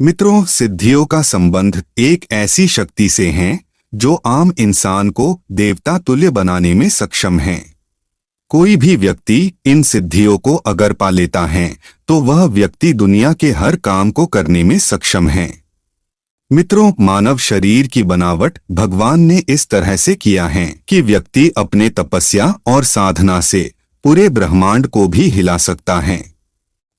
मित्रों, सिद्धियों का संबंध एक ऐसी शक्ति से है जो आम इंसान को देवता तुल्य बनाने में सक्षम है। कोई भी व्यक्ति इन सिद्धियों को अगर पा लेता है तो वह व्यक्ति दुनिया के हर काम को करने में सक्षम है। मित्रों, मानव शरीर की बनावट भगवान ने इस तरह से किया है कि व्यक्ति अपने तपस्या और साधना से पूरे ब्रह्मांड को भी हिला सकता है।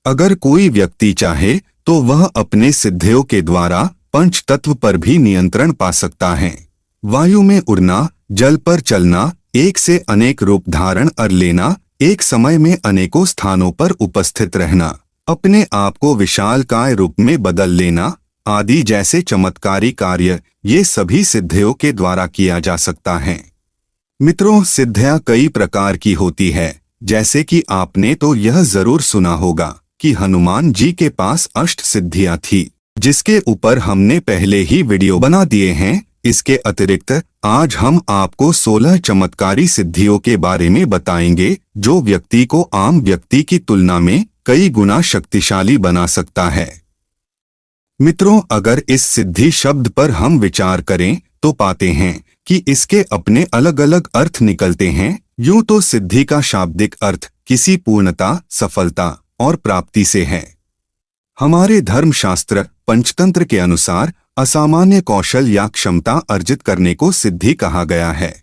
अगर कोई व्यक्ति चाहे तो वह अपने सिद्धियों के द्वारा पंच तत्व पर भी नियंत्रण पा सकता है। वायु में उड़ना, जल पर चलना, एक से अनेक रूप धारण कर लेना, एक समय में अनेकों स्थानों पर उपस्थित रहना, अपने आप को विशालकाय रूप में बदल लेना आदि जैसे चमत्कारी कार्य ये सभी सिद्धियों के द्वारा किया जा सकता है। मित्रों, सिद्धियां कई प्रकार की होती है। जैसे कि आपने तो यह जरूर सुना होगा कि हनुमान जी के पास अष्ट सिद्धियां थी, जिसके ऊपर हमने पहले ही वीडियो बना दिए हैं। इसके अतिरिक्त आज हम आपको 16 चमत्कारी सिद्धियों के बारे में बताएंगे जो व्यक्ति को आम व्यक्ति की तुलना में कई गुना शक्तिशाली बना सकता है। मित्रों, अगर इस सिद्धि शब्द पर हम विचार करें तो पाते हैं कि इसके अपने अलग अलग अर्थ निकलते हैं। यूं तो सिद्धि का शाब्दिक अर्थ किसी पूर्णता, सफलता और प्राप्ति से है। हमारे धर्मशास्त्र पंचतंत्र के अनुसार असामान्य कौशल या क्षमता अर्जित करने को सिद्धि कहा गया है।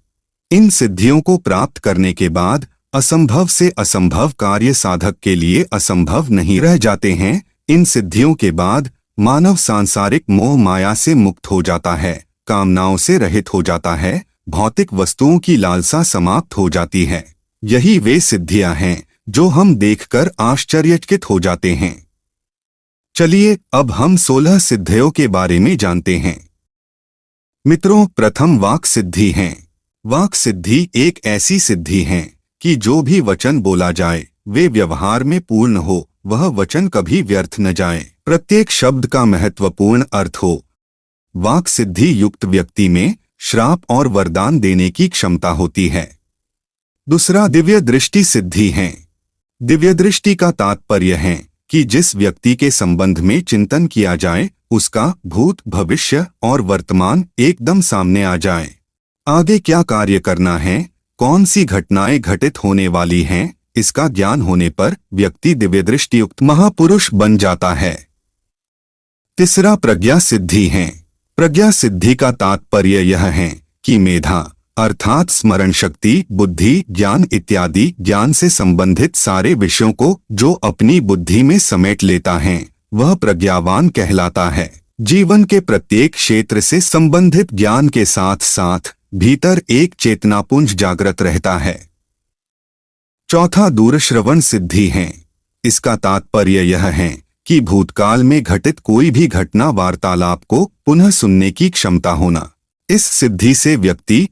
इन सिद्धियों को प्राप्त करने के बाद असंभव से असंभव कार्य साधक के लिए असंभव नहीं रह जाते हैं। इन सिद्धियों के बाद मानव सांसारिक मोह माया से मुक्त हो जाता है, कामनाओं से रहित हो जाता है, भौतिक वस्तुओं की लालसा समाप्त हो जाती है। यही वे सिद्धियां हैं जो हम देखकर आश्चर्यचकित हो जाते हैं। चलिए अब हम 16 सिद्धियों के बारे में जानते हैं। मित्रों, प्रथम वाक सिद्धि है। वाक सिद्धि एक ऐसी सिद्धि है कि जो भी वचन बोला जाए वे व्यवहार में पूर्ण हो, वह वचन कभी व्यर्थ न जाए, प्रत्येक शब्द का महत्वपूर्ण अर्थ हो। वाक सिद्धि युक्त व्यक्ति में श्राप और वरदान देने की क्षमता होती है। दूसरा दिव्य दृष्टि सिद्धि है। दिव्य दृष्टि का तात्पर्य है कि जिस व्यक्ति के संबंध में चिंतन किया जाए उसका भूत, भविष्य और वर्तमान एकदम सामने आ जाए। आगे क्या कार्य करना है, कौन सी घटनाएं घटित होने वाली हैं, इसका ज्ञान होने पर व्यक्ति दिव्य दृष्टि युक्त महापुरुष बन जाता है। तीसरा प्रज्ञा सिद्धि है। प्रज्ञा सिद्धि का तात्पर्य यह है कि मेधा अर्थात स्मरण शक्ति, बुद्धि, ज्ञान इत्यादि ज्ञान से संबंधित सारे विषयों को जो अपनी बुद्धि में समेट लेता है वह प्रज्ञावान कहलाता है। जीवन के प्रत्येक क्षेत्र से संबंधित ज्ञान के साथ साथ भीतर एक चेतनापुंज जागृत रहता है। चौथा दूरश्रवण सिद्धि है। इसका तात्पर्य यह है कि भूतकाल में घटित कोई भी घटना वार्तालाप को पुनः सुनने की क्षमता होना। इस सिद्धि से व्यक्ति